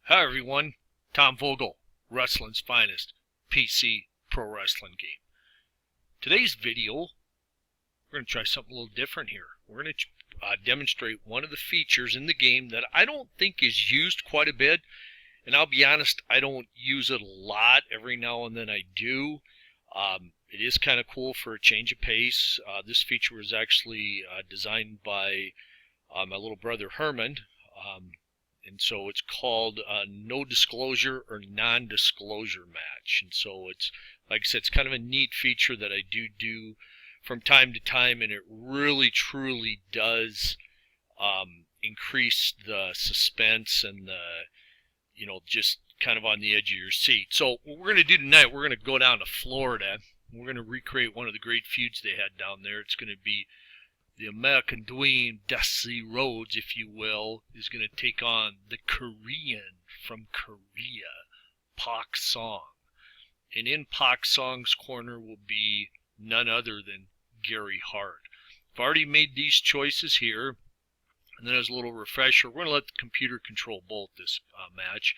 Hi everyone, Tom Vogel, wrestling's finest PC pro wrestling game. Today's video, we're going to try something a little different here. We're going to demonstrate one of the features in the game that I don't think is used quite a bit. And I'll be honest, I don't use it a lot. Every now and then I do. It is kind of cool for a change of pace. This feature was actually designed by my little brother Herman. And so it's called no disclosure or non-disclosure match. And so it's, like I said, it's kind of a neat feature that I do from time to time, and it really truly does increase the suspense and the, just kind of on the edge of your seat. So what we're going to do tonight, we're going to go down to Florida. We're going to recreate one of the great feuds they had down there. It's going to be the American Dream, Dusty Rhodes, if you will, is going to take on the Korean from Korea, Park Song. And in Park Song's corner will be none other than Gary Hart. I've already made these choices here. And then as a little refresher, we're going to let the computer control both this match.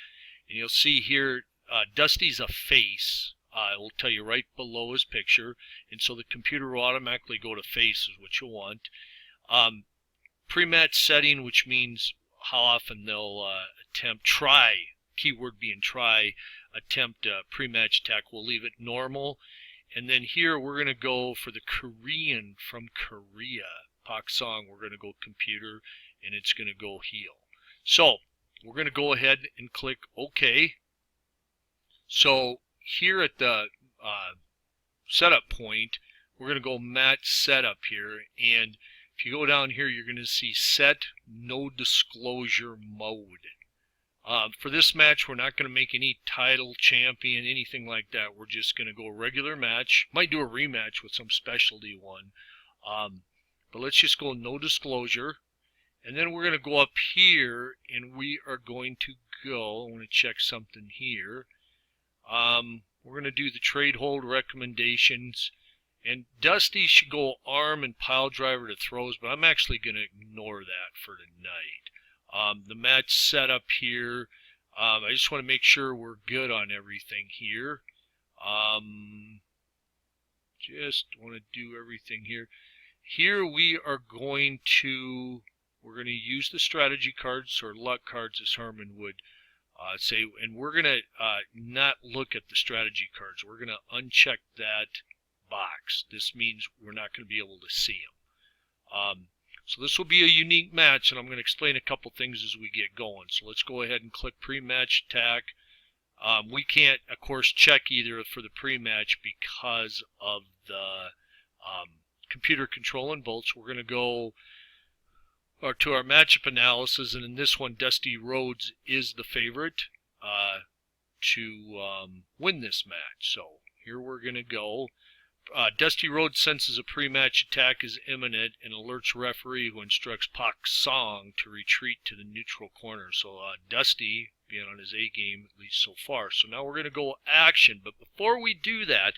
And you'll see here, Dusty's a face. It will tell you right below his picture, and so the computer will automatically go to face is what you want. Pre-match setting, which means how often they'll try, keyword being try, attempt a pre-match attack. We'll leave it normal. And then here we're going to go for the Korean from Korea, Park Song. We're going to go computer, and it's going to go heel. So we're going to go ahead and click OK. So here at the setup point, we're going to go match setup here, and if you go down here, you're going to see set no disclosure mode. For this match, we're not going to make any title, champion, anything like that. We're just going to go regular match. Might do a rematch with some specialty one, but let's just go no disclosure. And then we're going to go up here, and we are going to go, I want to check something here. We're going to do the trade hold recommendations, and Dusty should go arm and pile driver to throws, but I'm actually going to ignore that for tonight. The match setup here, I just want to make sure we're good on everything here. Just want to do everything here. Here we are going to use the strategy cards or luck cards, as Herman would say, and we're going to not look at the strategy cards. We're going to uncheck that box. This means we're not going to be able to see them. So this will be a unique match, and I'm going to explain a couple things as we get going. So let's go ahead and click pre-match attack. We can't, of course, check either for the pre-match because of the computer controlling both. So we're going to go to our matchup analysis, and in this one, Dusty Rhodes is the favorite to win this match. So here we're going to go. Dusty Rhodes senses a pre-match attack is imminent and alerts referee, who instructs Park Song to retreat to the neutral corner. So Dusty being on his A game, at least so far. So now we're going to go action, but before we do that,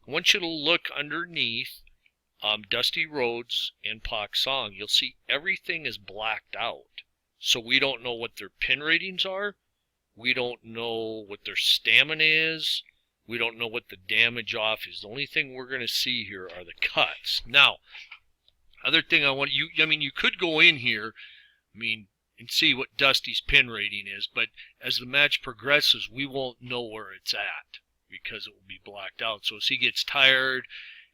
I want you to look underneath Dusty Rhodes and Park Song. You'll see everything is blacked out. So we don't know what their pin ratings are. We don't know what their stamina is. We don't know what the damage off is. The only thing we're going to see here are the cuts. Now, other thing you could go in here, and see what Dusty's pin rating is, but as the match progresses, we won't know where it's at because it will be blacked out. So as he gets tired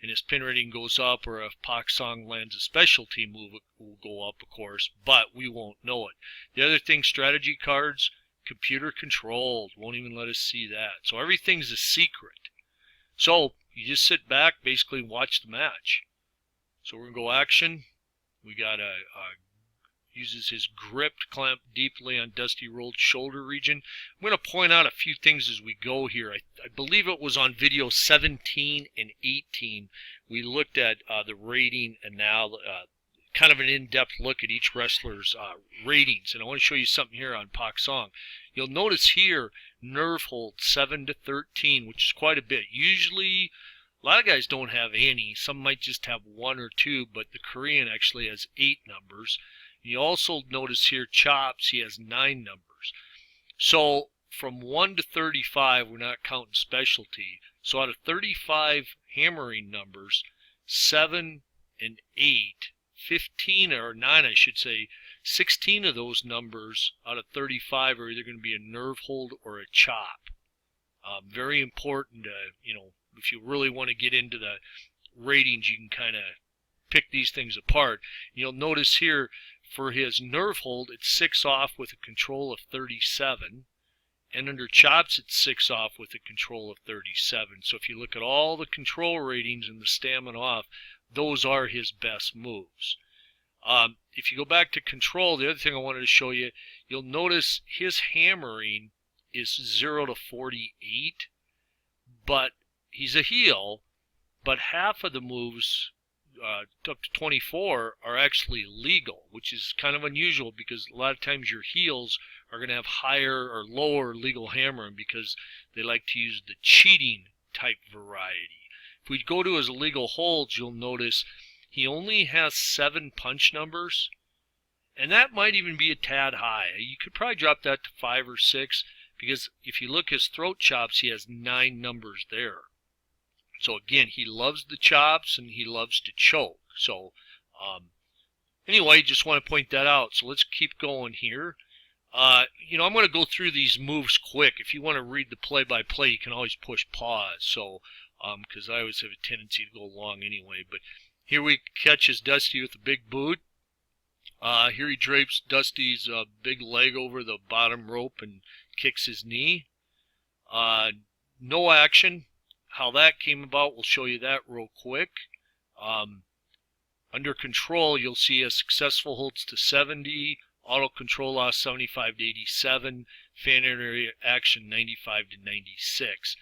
and his pin rating goes up, or if Park Song lands a specialty move, it will go up, of course, but we won't know it. The other thing, strategy cards, computer controlled, won't even let us see that. So everything's a secret. So you just sit back, basically watch the match. So we're going to go action. We got uses his grip to clamp deeply on Dusty Rhodes' shoulder region. I'm going to point out a few things as we go here. I believe it was on video 17 and 18. We looked at the rating, and now kind of an in-depth look at each wrestler's ratings. And I want to show you something here on Park Song. You'll notice here, nerve hold 7 to 13, which is quite a bit. Usually, a lot of guys don't have any. Some might just have 1 or 2, but the Korean actually has 8 numbers. You also notice here chops, he has 9 numbers. So from 1 to 35, we're not counting specialty. So out of 35 hammering numbers, 7 and 8, 15 or 9, I should say, 16 of those numbers out of 35 are either going to be a nerve hold or a chop. Very important, if you really want to get into the ratings, you can kind of pick these things apart. You'll notice here for his nerve hold, it's 6 off with a control of 37. And under chops, it's 6 off with a control of 37. So if you look at all the control ratings and the stamina off, those are his best moves. If you go back to control, the other thing I wanted to show you, you'll notice his hammering is 0 to 48, but he's a heel, but half of the moves, up to 24, are actually legal, which is kind of unusual because a lot of times your heels are going to have higher or lower legal hammering because they like to use the cheating type variety. If we go to his legal holds, you'll notice he only has 7 punch numbers, and that might even be a tad high. You could probably drop that to 5 or 6 because if you look his throat chops, he has 9 numbers there. So again, he loves the chops and he loves to choke. So anyway, just want to point that out. So let's keep going here. I'm going to go through these moves quick. If you want to read the play-by-play, you can always push pause. So because I always have a tendency to go long anyway. But here we catches Dusty with a big boot. Here he drapes Dusty's big leg over the bottom rope and kicks his knee. No action. How that came about, we'll show you that real quick. Under control, you'll see a successful holds to 70, auto control loss 75 to 87, fan area action 95 to 96.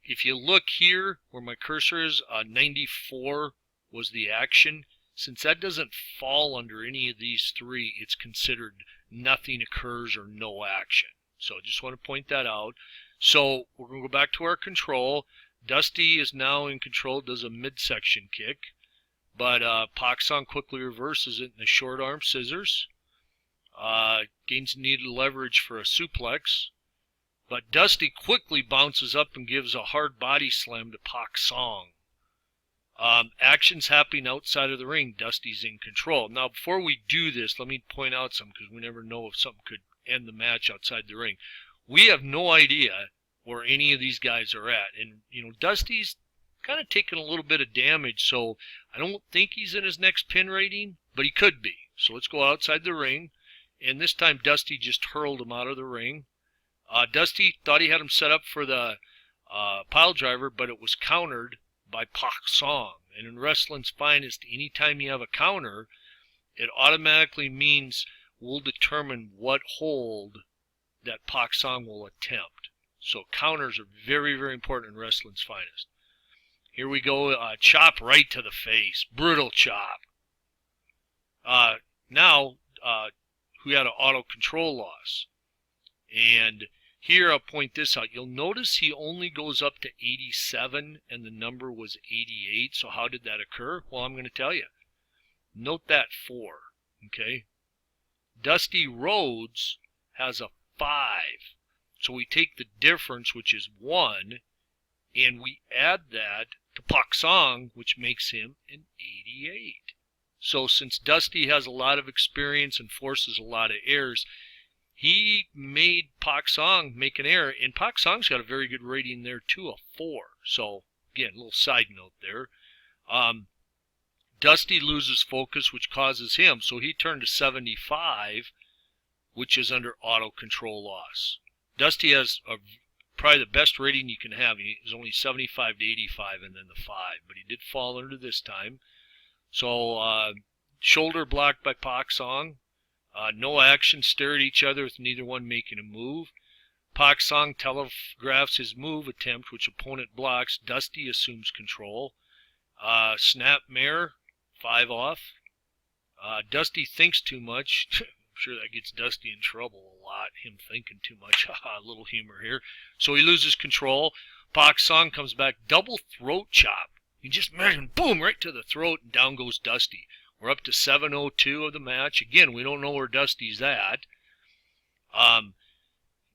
If you look here where my cursor is, 94 was the action. Since that doesn't fall under any of these three, it's considered nothing occurs or no action. So I just want to point that out. So we're going to go back to our control. Dusty is now in control, does a midsection kick, but Pak Song quickly reverses it in a short arm scissors. Gains needed leverage for a suplex, but Dusty quickly bounces up and gives a hard body slam to Pak Song. Actions happening outside of the ring. Dusty's in control. Now, before we do this, let me point out something because we never know if something could end the match outside the ring. We have no idea where any of these guys are at. And, Dusty's kind of taken a little bit of damage, so I don't think he's in his next pin rating, but he could be. So let's go outside the ring. And this time, Dusty just hurled him out of the ring. Dusty thought he had him set up for the pile driver, but it was countered by Pak Song. And in wrestling's finest, anytime you have a counter, it automatically means we'll determine what hold that Pak Song will attempt. So counters are very, very important in wrestling's finest. Here we go, chop right to the face, brutal chop. Now, we had an auto control loss. And here I'll point this out. You'll notice he only goes up to 87 and the number was 88. So how did that occur? Well, I'm going to tell you. Note that 4. Okay. Dusty Rhodes has a 5. So we take the difference, which is 1, and we add that to Pak Song, which makes him an 88. So since Dusty has a lot of experience and forces a lot of errors, he made Pak Song make an error, and Pak Song's got a very good rating there too, a 4. So again, a little side note there. Dusty loses focus, which causes him, so he turned to 75, which is under auto control loss. Dusty has probably the best rating you can have. He was only 75 to 85 and then the 5, but he did fall under this time. So shoulder blocked by Pak Song. No action, stare at each other with neither one making a move. Pak Song telegraphs his move attempt, which opponent blocks. Dusty assumes control. Snap mare, 5 off. Dusty thinks too much. I'm sure that gets Dusty in trouble a lot, him thinking too much. A little humor here. So he loses control. Pak Song comes back, double throat chop. You just imagine, boom, right to the throat, and down goes Dusty. We're up to 7:02 of the match. Again, we don't know where Dusty's at.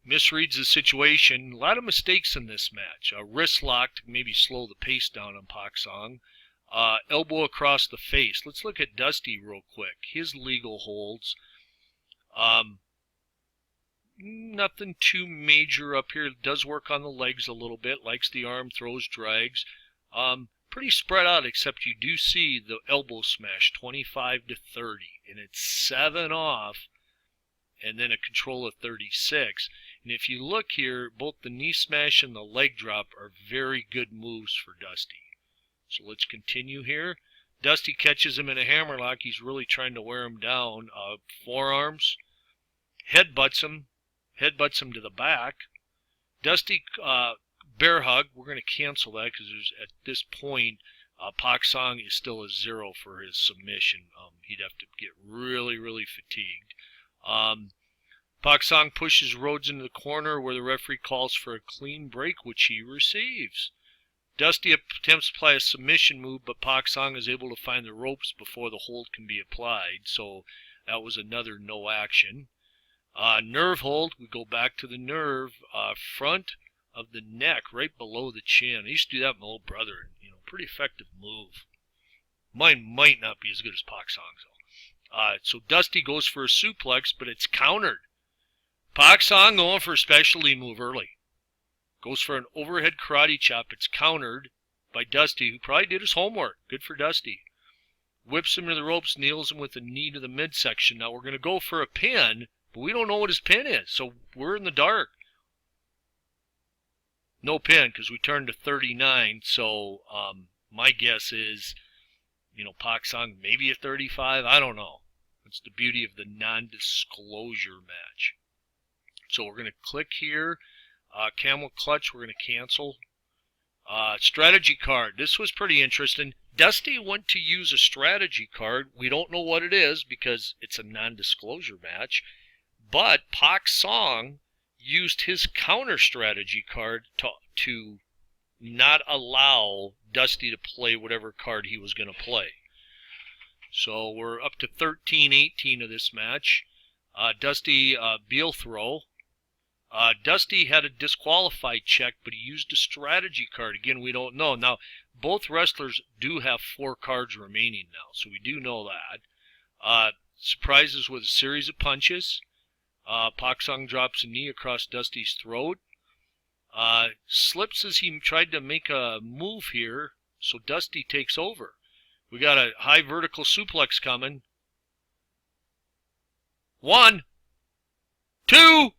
misreads the situation. A lot of mistakes in this match. A wrist lock to maybe slow the pace down on Pak Song. Elbow across the face. Let's look at Dusty real quick. His legal holds. Nothing too major up here. It does work on the legs a little bit. Likes the arm throws, drags. Pretty spread out, except you do see the elbow smash, 25 to 30, and it's 7 off, and then a control of 36. And if you look here, both the knee smash and the leg drop are very good moves for Dusty. So let's continue here. Dusty catches him in a hammerlock. He's really trying to wear him down. Forearms. Headbutts him to the back. Dusty bear hug. We're going to cancel that because at this point, Pak Song is still a 0 for his submission. He'd have to get really, really fatigued. Pak Song pushes Rhodes into the corner where the referee calls for a clean break, which he receives. Dusty attempts to apply a submission move, but Pak Song is able to find the ropes before the hold can be applied, so that was another no action. Nerve hold, we go back to the nerve, front of the neck, right below the chin. I used to do that with my old brother, pretty effective move. Mine might not be as good as Pak Song's though. So Dusty goes for a suplex, but it's countered. Pak Song going for a specialty move early. Goes for an overhead karate chop. It's countered by Dusty, who probably did his homework. Good for Dusty. Whips him to the ropes, kneels him with a knee to the midsection. Now we're going to go for a pin, but we don't know what his pin is, so we're in the dark. No pin because we turned to 39, so my guess is, Pak Song maybe a 35. I don't know. That's the beauty of the non-disclosure match. So we're going to click here. Camel clutch, we're going to cancel. Strategy card. This was pretty interesting. Dusty went to use a strategy card. We don't know what it is because it's a non-disclosure match. But Pak Song used his counter strategy card to not allow Dusty to play whatever card he was going to play. So we're up to 13-18 of this match. Dusty Beal throw. Dusty had a disqualified check, but he used a strategy card. Again, we don't know. Now, both wrestlers do have 4 cards remaining now, so we do know that. Surprises with a series of punches. Pak Song drops a knee across Dusty's throat. Slips as he tried to make a move here, so Dusty takes over. We got a high vertical suplex coming. 1, 2, and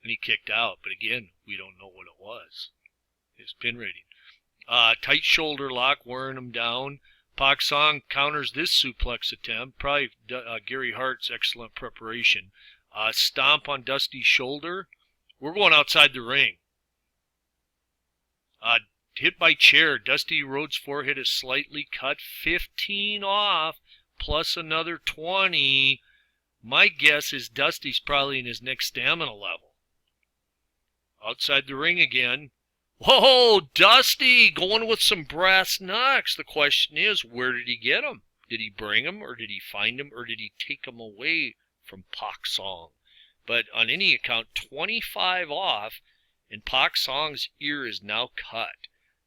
he kicked out, but again, we don't know what it was. His pin rating. Tight shoulder lock, wearing him down. Pak Song counters this suplex attempt. Probably Gary Hart's excellent preparation. Stomp on Dusty's shoulder. We're going outside the ring. Hit by chair. Dusty Rhodes' forehead is slightly cut. 15 off, plus another 20. My guess is Dusty's probably in his next stamina level. Outside the ring again. Whoa, Dusty going with some brass knucks. The question is, where did he get them? Did he bring them, or did he find them, or did he take them away from Pak Song? But on any account, 25 off, and Pak Song's ear is now cut.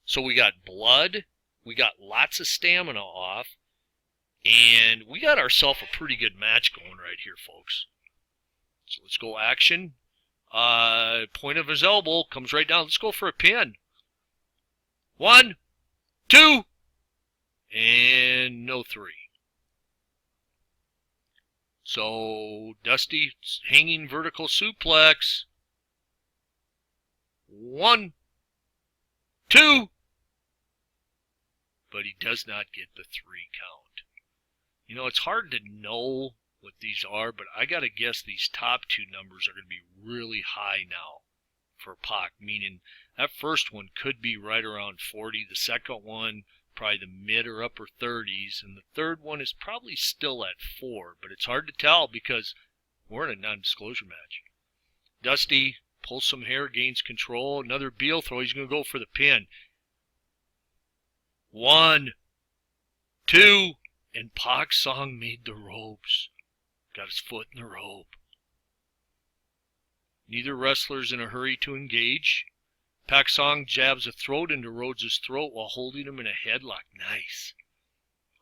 So we got blood, we got lots of stamina off, and we got ourselves a pretty good match going right here, folks. So let's go action. Point of his elbow comes right down. Let's go for a pin. 1, 2, and no 3. So Dusty hanging vertical suplex. 1, 2, but he does not get the 3 count. It's hard to know what these are, but I got to guess these top 2 numbers are going to be really high now for Pak, meaning that first one could be right around 40, the second one probably the mid or upper 30s, and the third one is probably still at 4, but it's hard to tell because we're in a non-disclosure match. Dusty pulls some hair, gains control, another Beal throw, he's going to go for the pin. 1, 2, and Pak Song made the ropes. Got his foot in the rope. Neither wrestler's in a hurry to engage. Pak Song jabs a throat into Rhodes' throat while holding him in a headlock. Nice.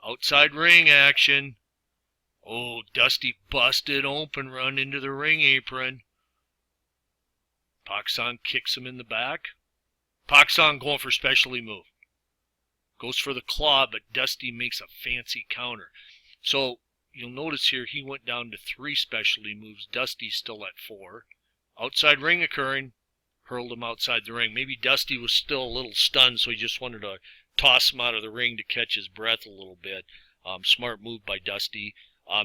Outside ring action. Oh, Dusty busted open, run into the ring apron. Pak Song kicks him in the back. Pak Song going for specialty move. Goes for the claw, but Dusty makes a fancy counter. So you'll notice here he went down to 3 specialty moves. Dusty's still at 4. Outside ring occurring. Hurled him outside the ring. Maybe Dusty was still a little stunned, so he just wanted to toss him out of the ring to catch his breath a little bit. Smart move by Dusty.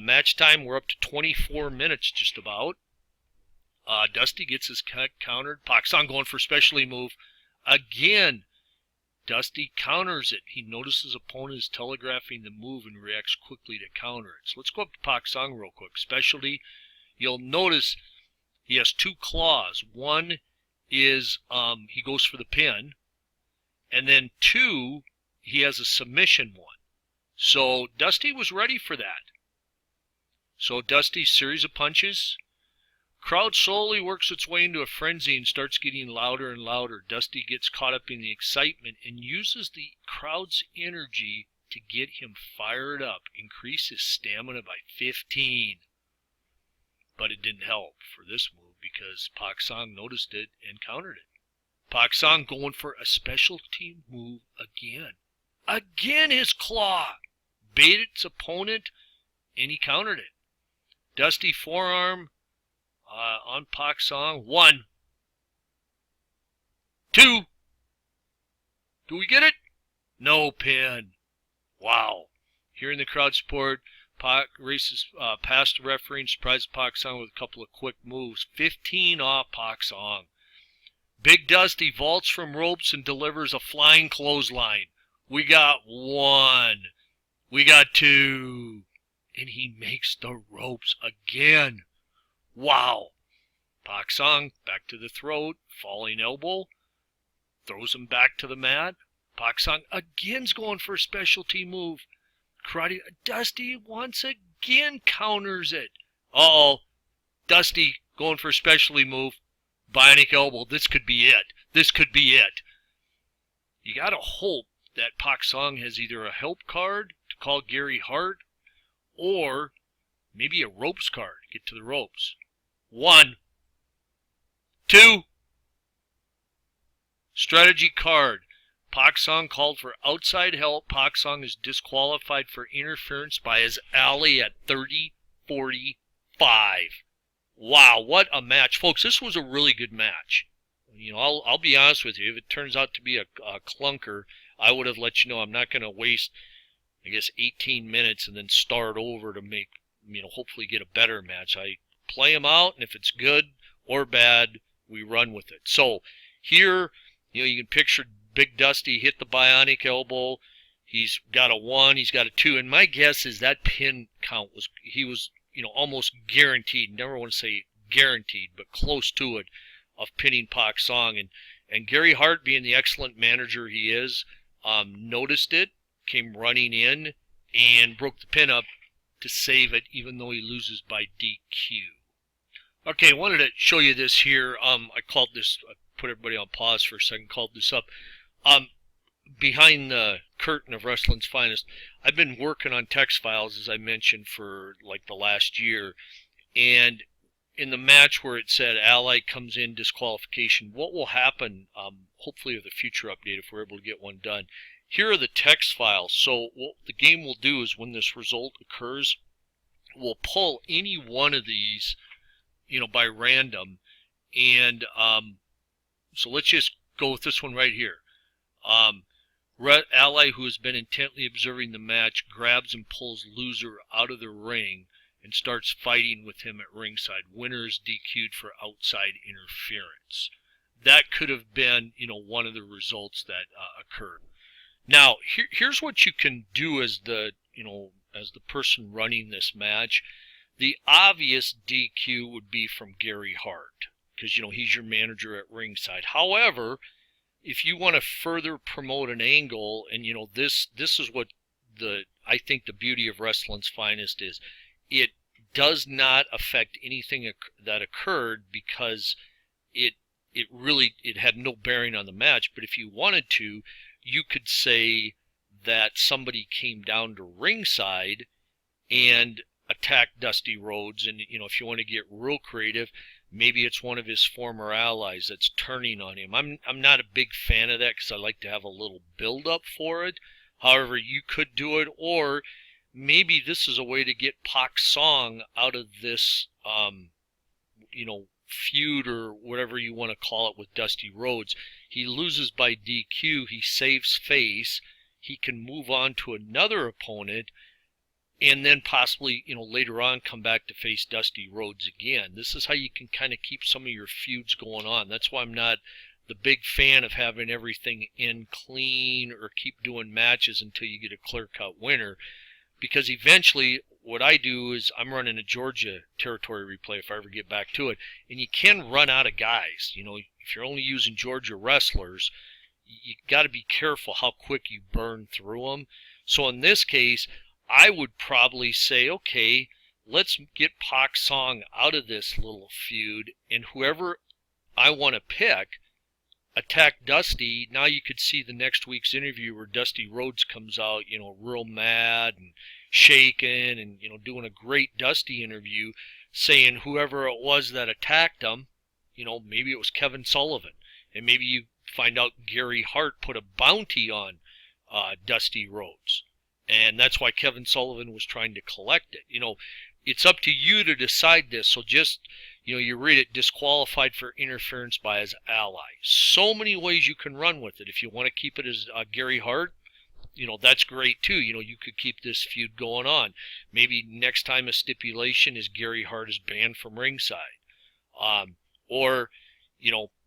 Match time, we're up to 24 minutes just about. Dusty gets his countered. Pak Song going for specialty move. Again, Dusty counters it. He notices opponent is telegraphing the move and reacts quickly to counter it. So let's go up to Pak Song real quick. Specialty, you'll notice he has 2 claws. One is he goes for the pin, and then 2, he has a submission one. So Dusty was ready for that. So Dusty's series of punches. Crowd slowly works its way into a frenzy and starts getting louder and louder. Dusty gets caught up in the excitement and uses the crowd's energy to get him fired up, increase his stamina by 15. But it didn't help for this move because Pak Song noticed it and countered it. Pak Song going for a specialty move again. Again his claw baited its opponent and he countered it. Dusty forearm on Pak Song. 1, 2. Do we get it? No pin. Wow. Hearing the crowd support, Pak races past the referee and surprises Pak Song with a couple of quick moves. 15 off Pak Song. Big Dusty vaults from ropes and delivers a flying clothesline. We got 1. We got 2. And he makes the ropes again. Wow. Pak Song back to the throat, falling elbow, throws him back to the mat. Pak Song again's going for a specialty move. Karate Dusty once again counters it. Uh-oh. Dusty going for a specialty move. Bionic elbow. This could be it. This could be it. You got to hope that Pak Song has either a help card to call Gary Hart or maybe a ropes card to get to the ropes. 1, 2. Strategy card. Pak Song called for outside help. Pak Song is disqualified for interference by his ally at 30-45. Wow, what a match. Folks, this was a really good match. You know, I'll be honest with you. If it turns out to be a clunker, I would have let you know. I'm not going to waste, 18 minutes and then start over to make, hopefully get a better match. I play them out, and if it's good or bad, we run with it. So here, you can picture Big Dusty hit the bionic elbow. He's got a 1, he's got a 2, and my guess is that pin count was, he was, almost guaranteed, never want to say guaranteed, but close to it, of pinning Pak Song. And Gary Hart, being the excellent manager he is, noticed it, came running in, and broke the pin up to save it, even though he loses by DQ. Okay, I wanted to show you this here. I called this, I put everybody on pause for a second, called this up. Behind the curtain of Wrestling's Finest, I've been working on text files, as I mentioned, for like the last year. And in the match where it said ally comes in disqualification, what will happen, hopefully with a future update if we're able to get one done, here are the text files. So what the game will do is when this result occurs, we'll pull any one of these, by random. And so let's just go with this one right here. Ally who has been intently observing the match grabs and pulls loser out of the ring and starts fighting with him at ringside. Winner is DQ'd for outside interference. That could have been, one of the results that occurred. Now, here's what you can do as the, as the person running this match. The obvious DQ would be from Gary Hart because, he's your manager at ringside. However, if you want to further promote an angle, and this is what I think the beauty of Wrestling's Finest is, it does not affect anything that occurred because it had no bearing on the match. But if you wanted to, you could say that somebody came down to ringside and attacked Dusty Rhodes, and if you want to get real creative, maybe it's one of his former allies that's turning on him. I'm not a big fan of that because I like to have a little build up for it. However, you could do it, or maybe this is a way to get Pac Song out of this feud or whatever you want to call it with Dusty Rhodes. He loses by DQ, he saves face, he can move on to another opponent, and then possibly, later on come back to face Dusty Rhodes again. This is how you can kind of keep some of your feuds going on. That's why I'm not the big fan of having everything end clean or keep doing matches until you get a clear-cut winner. Because eventually, what I do is I'm running a Georgia territory replay if I ever get back to it, and you can run out of guys. If you're only using Georgia wrestlers, you got to be careful how quick you burn through them. So in this case, I would probably say, okay, let's get Pac Song out of this little feud, and whoever I want to pick, attack Dusty. Now you could see the next week's interview where Dusty Rhodes comes out, real mad and shaking and, doing a great Dusty interview saying whoever it was that attacked him, maybe it was Kevin Sullivan. And maybe you find out Gary Hart put a bounty on Dusty Rhodes. And that's why Kevin Sullivan was trying to collect it. It's up to you to decide this. So just, you read it, disqualified for interference by his ally. So many ways you can run with it. If you want to keep it as Gary Hart, that's great too. You could keep this feud going on. Maybe next time a stipulation is Gary Hart is banned from ringside. Or,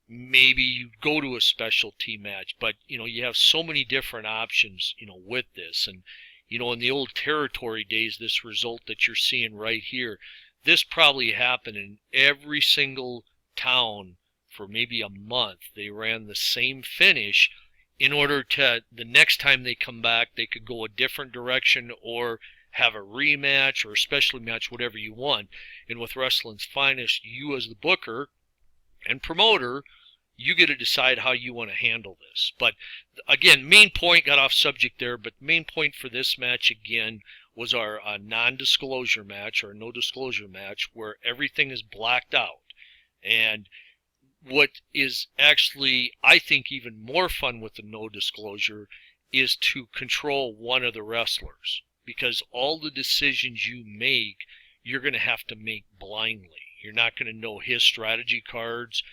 maybe you go to a specialty match. But, you have so many different options, with this. And, in the old territory days, this result that you're seeing right here, this probably happened in every single town for maybe a month. They ran the same finish in order to, the next time they come back, they could go a different direction or have a rematch or a special match, whatever you want. And with Wrestling's Finest, you as the booker and promoter, you get to decide how you want to handle this. But again, main point, got off subject there, but main point for this match again was our non-disclosure match or no disclosure match where everything is blacked out. And what is actually, I think, even more fun with the no disclosure is to control one of the wrestlers, because all the decisions you make, you're going to have to make blindly. You're not going to know his strategy cards.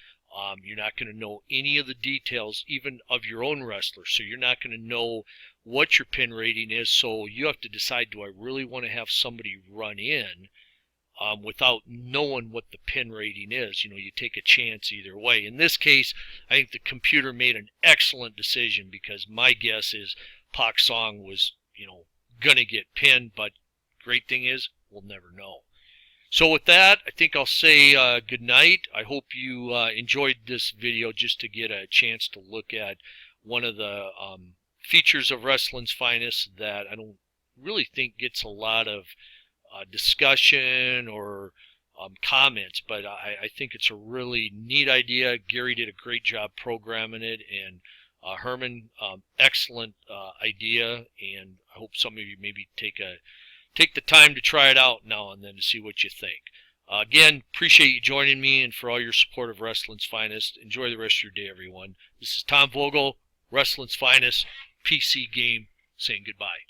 You're not going to know any of the details, even of your own wrestler. So you're not going to know what your pin rating is. So you have to decide, do I really want to have somebody run in without knowing what the pin rating is? You take a chance either way. In this case, I think the computer made an excellent decision, because my guess is Pac Song was, going to get pinned. But great thing is, we'll never know. So with that, I think I'll say good night. I hope you enjoyed this video, just to get a chance to look at one of the features of Wrestling's Finest that I don't really think gets a lot of discussion or comments, but I think it's a really neat idea. Gary did a great job programming it, and Herman, excellent idea, and I hope some of you maybe take the time to try it out now and then to see what you think. Again, appreciate you joining me and for all your support of Wrestling's Finest. Enjoy the rest of your day, everyone. This is Tom Vogel, Wrestling's Finest, PC Game, saying goodbye.